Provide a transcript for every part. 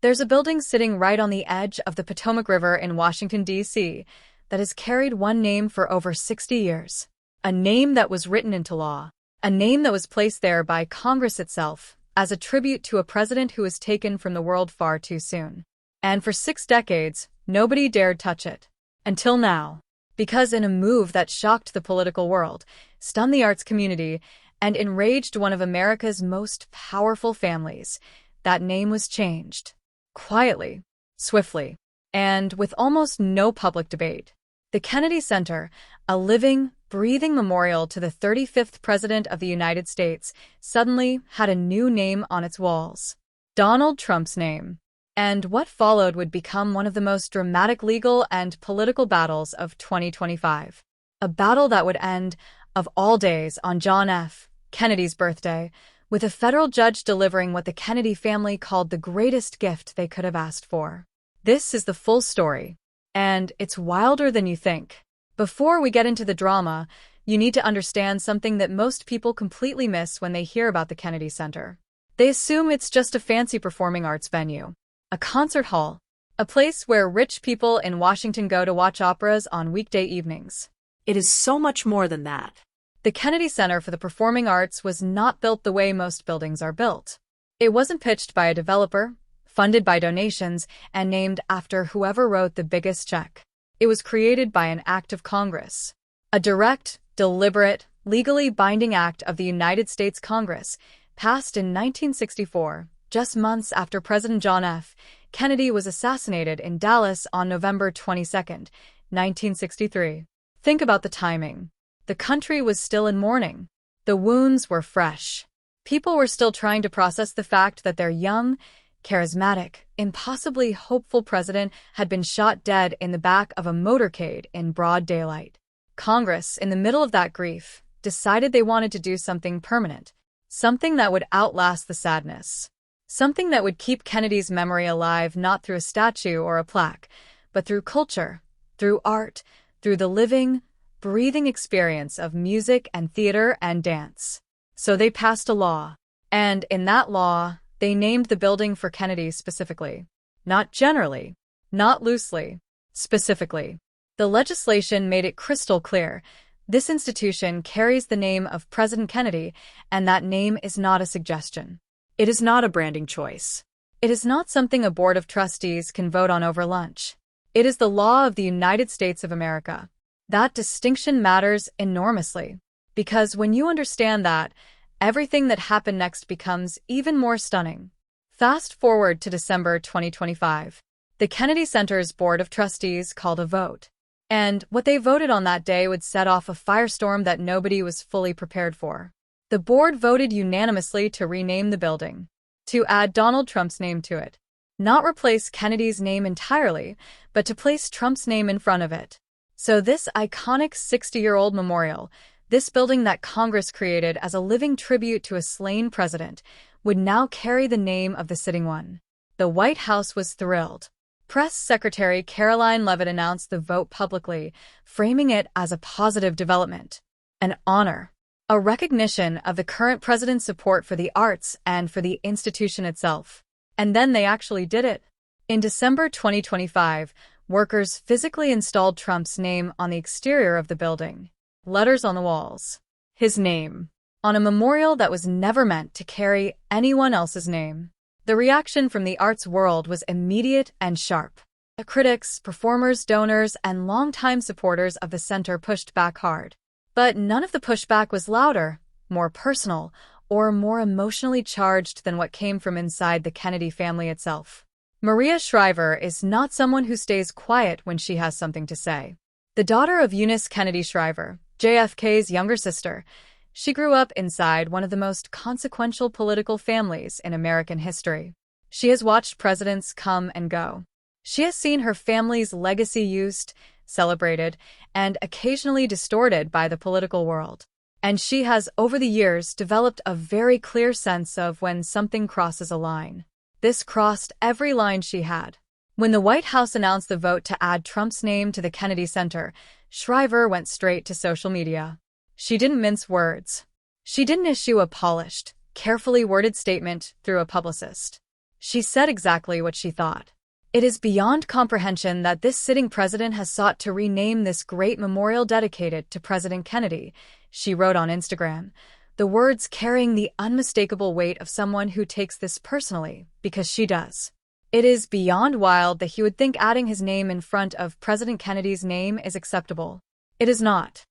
There's a building sitting right on the edge of the Potomac River in Washington, D.C., that has carried one name for over 60 years. A name that was written into law. A name that was placed there by Congress itself, as a tribute to a president who was taken from the world far too soon. And for 6 decades, nobody dared touch it. Until now. Because in a move that shocked the political world, stunned the arts community, and enraged one of America's most powerful families, that name was changed. Quietly, swiftly, and with almost no public debate. The Kennedy Center, a living, breathing memorial to the 35th President of the United States, suddenly had a new name on its walls. Donald Trump's name. And what followed would become one of the most dramatic legal and political battles of 2025. A battle that would end, of all days, on John F. Kennedy's birthday, with a federal judge delivering what the Kennedy family called the greatest gift they could have asked for. This is the full story. And it's wilder than you think. Before we get into the drama, you need to understand something that most people completely miss when they hear about the Kennedy Center. They assume it's just a fancy performing arts venue. A concert hall. A place where rich people in Washington go to watch operas on weekday evenings. It is so much more than that. The Kennedy Center for the Performing Arts was not built the way most buildings are built. It wasn't pitched by a developer, funded by donations, and named after whoever wrote the biggest check. It was created by an act of Congress. A direct, deliberate, legally binding act of the United States Congress, passed in 1964, just months after President John F. Kennedy was assassinated in Dallas on November 22, 1963. Think about the timing. The country was still in mourning. The wounds were fresh. People were still trying to process the fact that their young, charismatic, impossibly hopeful president had been shot dead in the back of a motorcade in broad daylight. Congress, in the middle of that grief, decided they wanted to do something permanent, something that would outlast the sadness. Something that would keep Kennedy's memory alive not through a statue or a plaque, but through culture, through art, through the living, breathing experience of music and theater and dance. So they passed a law. And in that law, they named the building for Kennedy specifically. Not generally, not loosely, specifically. The legislation made it crystal clear. This institution carries the name of President Kennedy, and that name is not a suggestion. It is not a branding choice. It is not something a board of trustees can vote on over lunch. It is the law of the United States of America. That distinction matters enormously. Because when you understand that, everything that happened next becomes even more stunning. Fast forward to December 2025. The Kennedy Center's Board of Trustees called a vote. And what they voted on that day would set off a firestorm that nobody was fully prepared for. The board voted unanimously to rename the building, to add Donald Trump's name to it. Not replace Kennedy's name entirely, but to place Trump's name in front of it. So this iconic 60-year-old memorial, this building that Congress created as a living tribute to a slain president, would now carry the name of the sitting one. The White House was thrilled. Press Secretary Caroline Leavitt announced the vote publicly, framing it as a positive development, an honor. A recognition of the current president's support for the arts and for the institution itself. And then they actually did it. In December 2025, workers physically installed Trump's name on the exterior of the building. Letters on the walls. His name. On a memorial that was never meant to carry anyone else's name. The reaction from the arts world was immediate and sharp. Critics, performers, donors, and longtime supporters of the center pushed back hard. But none of the pushback was louder, more personal, or more emotionally charged than what came from inside the Kennedy family itself. Maria Shriver is not someone who stays quiet when she has something to say. The daughter of Eunice Kennedy Shriver, JFK's younger sister, she grew up inside one of the most consequential political families in American history. She has watched presidents come and go. She has seen her family's legacy used, celebrated, and occasionally distorted by the political world. And she has, over the years, developed a very clear sense of when something crosses a line. This crossed every line she had. When the White House announced the vote to add Trump's name to the Kennedy Center, Shriver went straight to social media. She didn't mince words. She didn't issue a polished, carefully worded statement through a publicist. She said exactly what she thought. It is beyond comprehension that this sitting president has sought to rename this great memorial dedicated to President Kennedy, she wrote on Instagram, the words carrying the unmistakable weight of someone who takes this personally, because she does. It is beyond wild that he would think adding his name in front of President Kennedy's name is acceptable. It is not.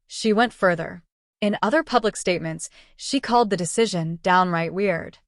She went further. In other public statements, she called the decision downright weird.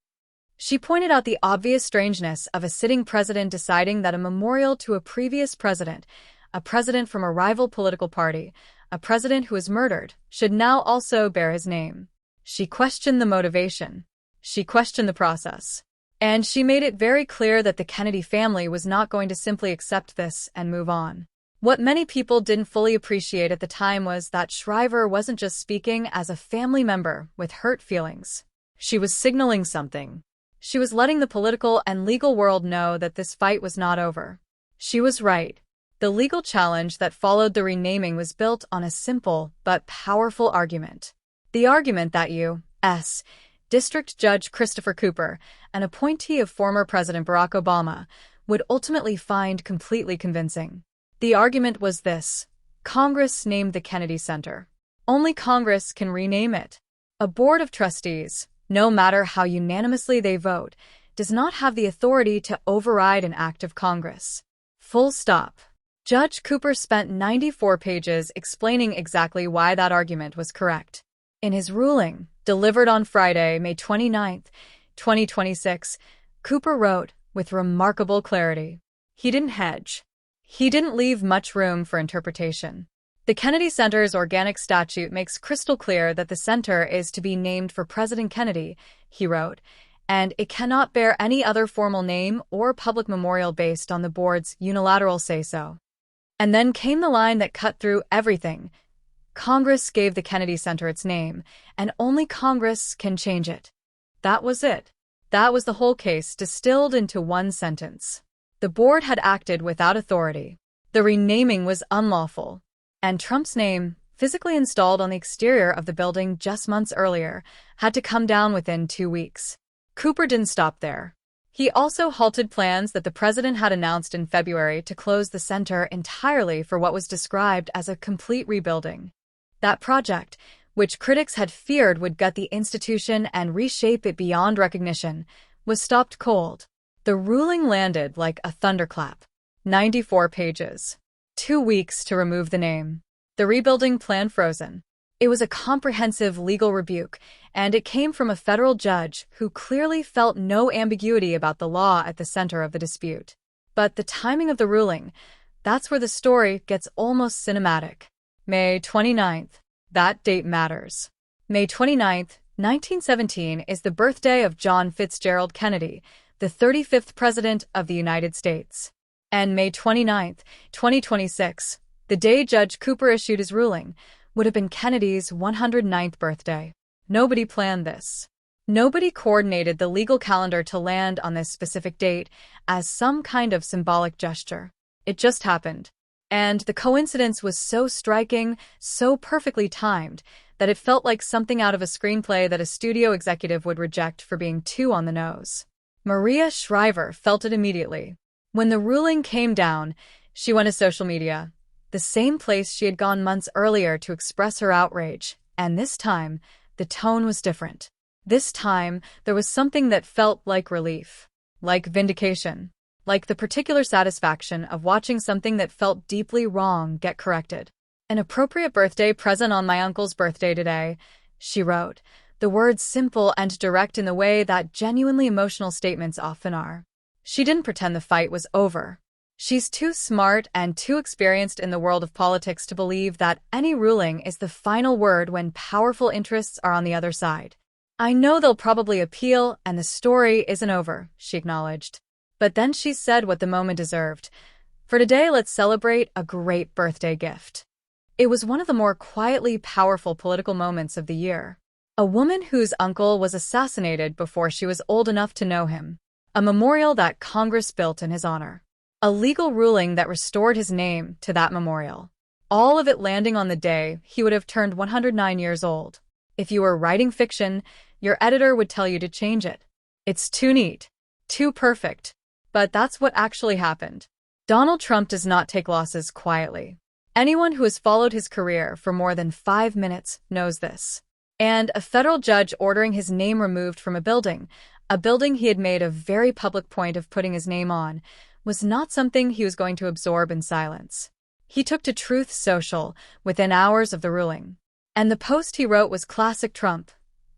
She pointed out the obvious strangeness of a sitting president deciding that a memorial to a previous president, a president from a rival political party, a president who was murdered, should now also bear his name. She questioned the motivation. She questioned the process. And she made it very clear that the Kennedy family was not going to simply accept this and move on. What many people didn't fully appreciate at the time was that Shriver wasn't just speaking as a family member with hurt feelings. She was signaling something. She was letting the political and legal world know that this fight was not over. She was right. The legal challenge that followed the renaming was built on a simple but powerful argument. The argument that U.S. District Judge Christopher Cooper, an appointee of former President Barack Obama, would ultimately find completely convincing. The argument was this: Congress named the Kennedy Center. Only Congress can rename it. A board of trustees, no matter how unanimously they vote, does not have the authority to override an act of Congress. Full stop. Judge Cooper spent 94 pages explaining exactly why that argument was correct. In his ruling, delivered on Friday, May 29, 2026, Cooper wrote, with remarkable clarity. He didn't hedge. He didn't leave much room for interpretation. The Kennedy Center's organic statute makes crystal clear that the center is to be named for President Kennedy, he wrote, and it cannot bear any other formal name or public memorial based on the board's unilateral say-so. And then came the line that cut through everything. Congress gave the Kennedy Center its name, and only Congress can change it. That was it. That was the whole case distilled into one sentence. The board had acted without authority. The renaming was unlawful. And Trump's name, physically installed on the exterior of the building just months earlier, had to come down within 2 weeks. Cooper didn't stop there. He also halted plans that the president had announced in February to close the center entirely for what was described as a complete rebuilding. That project, which critics had feared would gut the institution and reshape it beyond recognition, was stopped cold. The ruling landed like a thunderclap. 94 pages. 2 weeks to remove the name. The rebuilding plan frozen. It was a comprehensive legal rebuke, and it came from a federal judge who clearly felt no ambiguity about the law at the center of the dispute. But the timing of the ruling, that's where the story gets almost cinematic. May 29th. That date matters. May 29th, 1917 is the birthday of John Fitzgerald Kennedy, the 35th President of the United States. And May 29th, 2026, the day Judge Cooper issued his ruling, would have been Kennedy's 109th birthday. Nobody planned this. Nobody coordinated the legal calendar to land on this specific date as some kind of symbolic gesture. It just happened. And the coincidence was so striking, so perfectly timed, that it felt like something out of a screenplay that a studio executive would reject for being too on the nose. Maria Shriver felt it immediately. When the ruling came down, she went to social media, the same place she had gone months earlier to express her outrage, and this time, the tone was different. This time, there was something that felt like relief, like vindication, like the particular satisfaction of watching something that felt deeply wrong get corrected. An appropriate birthday present on my uncle's birthday today, she wrote, the words simple and direct in the way that genuinely emotional statements often are. She didn't pretend the fight was over. She's too smart and too experienced in the world of politics to believe that any ruling is the final word when powerful interests are on the other side. I know they'll probably appeal and the story isn't over, she acknowledged. But then she said what the moment deserved. For today, let's celebrate a great birthday gift. It was one of the more quietly powerful political moments of the year. A woman whose uncle was assassinated before she was old enough to know him. A memorial that Congress built in his honor. A legal ruling that restored his name to that memorial. All of it landing on the day he would have turned 109 years old. If you were writing fiction, your editor would tell you to change it. It's too neat. Too perfect. But that's what actually happened. Donald Trump does not take losses quietly. Anyone who has followed his career for more than 5 minutes knows this. And a federal judge ordering his name removed from a building he had made a very public point of putting his name on, was not something he was going to absorb in silence. He took to Truth Social within hours of the ruling. And the post he wrote was classic Trump.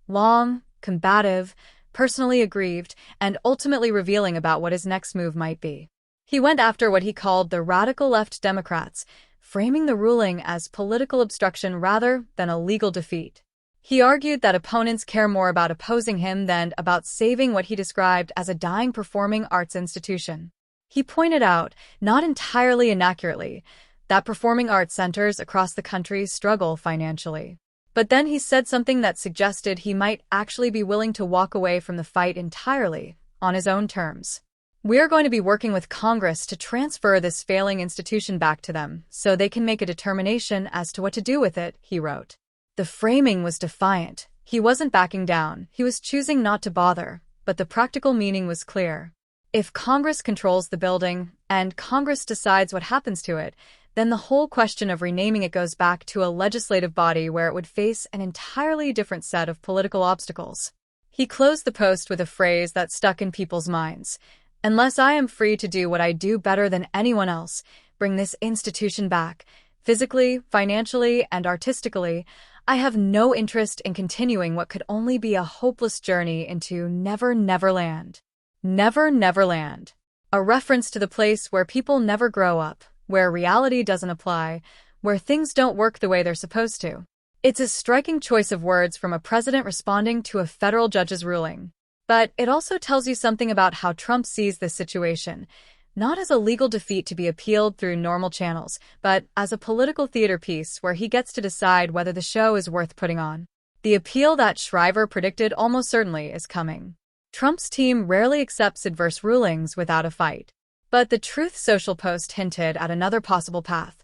Long, combative, personally aggrieved, and ultimately revealing about what his next move might be. He went after what he called the radical left Democrats, framing the ruling as political obstruction rather than a legal defeat. He argued that opponents care more about opposing him than about saving what he described as a dying performing arts institution. He pointed out, not entirely inaccurately, that performing arts centers across the country struggle financially. But then he said something that suggested he might actually be willing to walk away from the fight entirely, on his own terms. "We're going to be working with Congress to transfer this failing institution back to them so they can make a determination as to what to do with it," he wrote. The framing was defiant. He wasn't backing down. He was choosing not to bother, but the practical meaning was clear. If Congress controls the building, and Congress decides what happens to it, then the whole question of renaming it goes back to a legislative body where it would face an entirely different set of political obstacles. He closed the post with a phrase that stuck in people's minds. "Unless I am free to do what I do better than anyone else, bring this institution back, physically, financially, and artistically, I have no interest in continuing what could only be a hopeless journey into Never Never Land." Never Never Land. A reference to the place where people never grow up, where reality doesn't apply, where things don't work the way they're supposed to. It's a striking choice of words from a president responding to a federal judge's ruling. But it also tells you something about how Trump sees this situation, not as a legal defeat to be appealed through normal channels, but as a political theater piece where he gets to decide whether the show is worth putting on. The appeal that Shriver predicted almost certainly is coming. Trump's team rarely accepts adverse rulings without a fight. But the Truth Social post hinted at another possible path,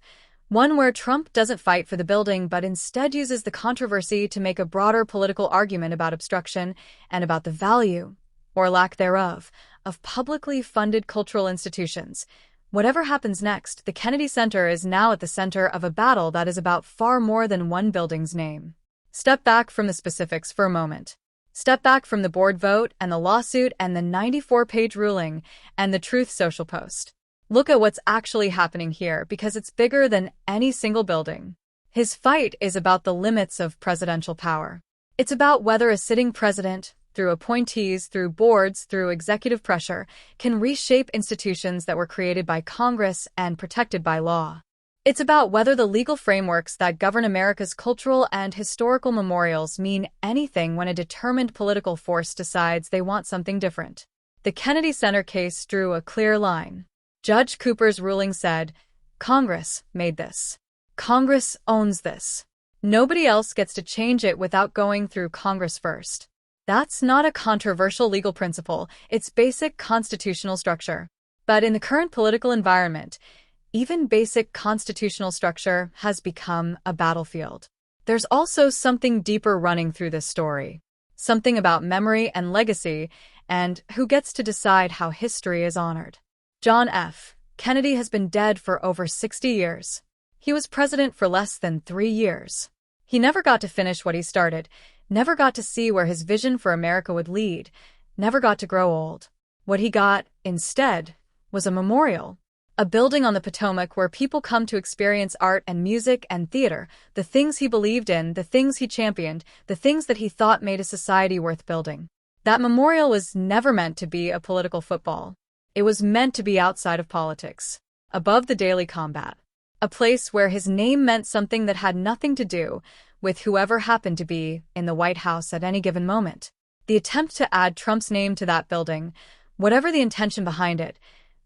one where Trump doesn't fight for the building but instead uses the controversy to make a broader political argument about obstruction and about the value, or lack thereof, of publicly funded cultural institutions. Whatever happens next, the Kennedy Center is now at the center of a battle that is about far more than one building's name. Step back from the specifics for a moment. Step back from the board vote and the lawsuit and the 94-page ruling and the Truth Social post. Look at what's actually happening here because it's bigger than any single building. His fight is about the limits of presidential power. It's about whether a sitting president, through appointees, through boards, through executive pressure, can reshape institutions that were created by Congress and protected by law. It's about whether the legal frameworks that govern America's cultural and historical memorials mean anything when a determined political force decides they want something different. The Kennedy Center case drew a clear line. Judge Cooper's ruling said, "Congress made this. Congress owns this. Nobody else gets to change it without going through Congress first." That's not a controversial legal principle, it's basic constitutional structure. But in the current political environment, even basic constitutional structure has become a battlefield. There's also something deeper running through this story. Something about memory and legacy, and who gets to decide how history is honored. John F. Kennedy has been dead for over 60 years. He was president for less than 3 years. He never got to finish what he started, never got to see where his vision for America would lead, never got to grow old. What he got, instead, was a memorial. A building on the Potomac where people come to experience art and music and theater, the things he believed in, the things he championed, the things that he thought made a society worth building. That memorial was never meant to be a political football. It was meant to be outside of politics, above the daily combat. A place where his name meant something that had nothing to do with whoever happened to be in the White House at any given moment. The attempt to add Trump's name to that building, whatever the intention behind it,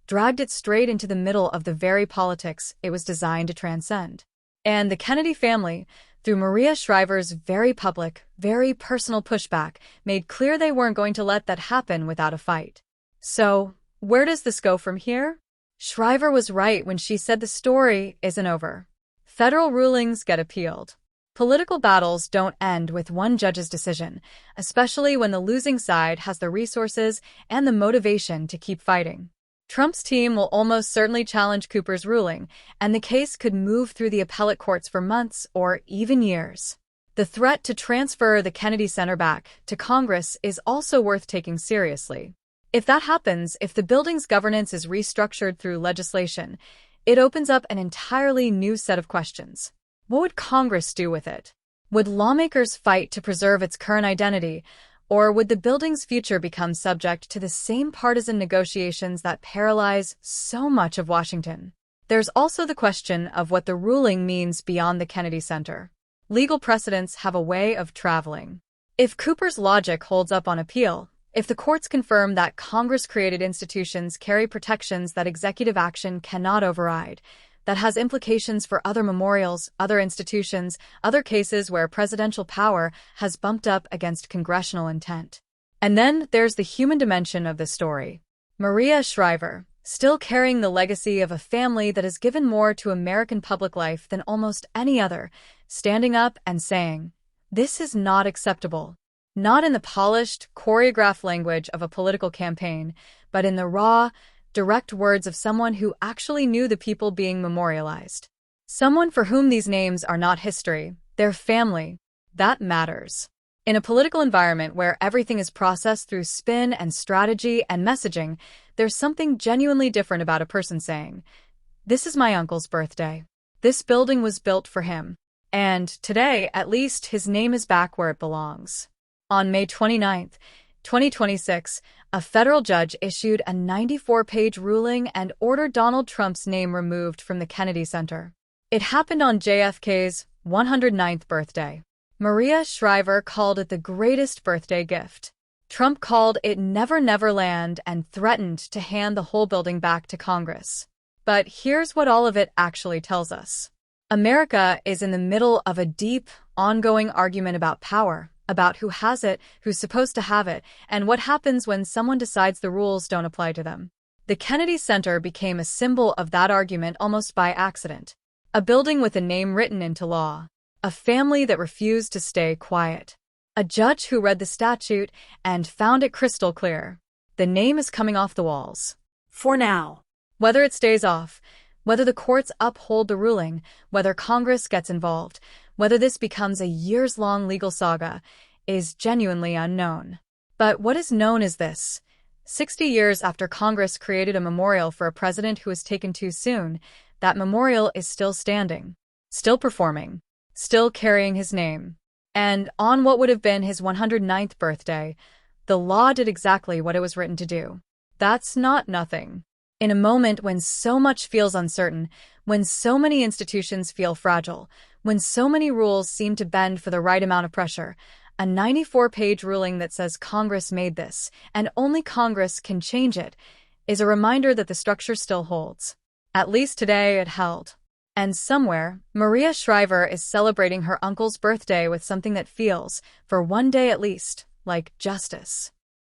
dragged it straight into the middle of the very politics it was designed to transcend. And the Kennedy family, through Maria Shriver's very public, very personal pushback, made clear they weren't going to let that happen without a fight. So, where does this go from here? Shriver was right when she said the story isn't over. Federal rulings get appealed. Political battles don't end with one judge's decision, especially when the losing side has the resources and the motivation to keep fighting. Trump's team will almost certainly challenge Cooper's ruling, and the case could move through the appellate courts for months or even years. The threat to transfer the Kennedy Center back to Congress is also worth taking seriously. If that happens, if the building's governance is restructured through legislation, it opens up an entirely new set of questions. What would Congress do with it? Would lawmakers fight to preserve its current identity, or would the building's future become subject to the same partisan negotiations that paralyze so much of Washington? There's also the question of what the ruling means beyond the Kennedy Center. Legal precedents have a way of traveling. If Cooper's logic holds up on appeal, if the courts confirm that Congress-created institutions carry protections that executive action cannot override, that has implications for other memorials, other institutions, other cases where presidential power has bumped up against congressional intent. And then there's the human dimension of the story. Maria Shriver, still carrying the legacy of a family that has given more to American public life than almost any other, standing up and saying, "This is not acceptable." Not in the polished, choreographed language of a political campaign, but in the raw, direct words of someone who actually knew the people being memorialized. Someone for whom these names are not history, they're family. That matters. In a political environment where everything is processed through spin and strategy and messaging, there's something genuinely different about a person saying, "This is my uncle's birthday. This building was built for him. And today, at least, his name is back where it belongs." On May 29, 2026, a federal judge issued a 94-page ruling and ordered Donald Trump's name removed from the Kennedy Center. It happened on JFK's 109th birthday. Maria Shriver called it the greatest birthday gift. Trump called it Never Never Land and threatened to hand the whole building back to Congress. But here's what all of it actually tells us. America is in the middle of a deep, ongoing argument about power, about who has it, who's supposed to have it, and what happens when someone decides the rules don't apply to them. The Kennedy Center became a symbol of that argument almost by accident. A building with a name written into law. A family that refused to stay quiet. A judge who read the statute and found it crystal clear. The name is coming off the walls. For now. Whether it stays off, whether the courts uphold the ruling, whether Congress gets involved, whether this becomes a years-long legal saga, is genuinely unknown. But what is known is this. 60 years after Congress created a memorial for a president who was taken too soon, that memorial is still standing, still performing, still carrying his name. And on what would have been his 109th birthday, the law did exactly what it was written to do. That's not nothing. In a moment when so much feels uncertain, when so many institutions feel fragile, when so many rules seem to bend for the right amount of pressure, a 94-page ruling that says Congress made this, and only Congress can change it, is a reminder that the structure still holds. At least today it held. And somewhere, Maria Shriver is celebrating her uncle's birthday with something that feels, for one day at least, like justice.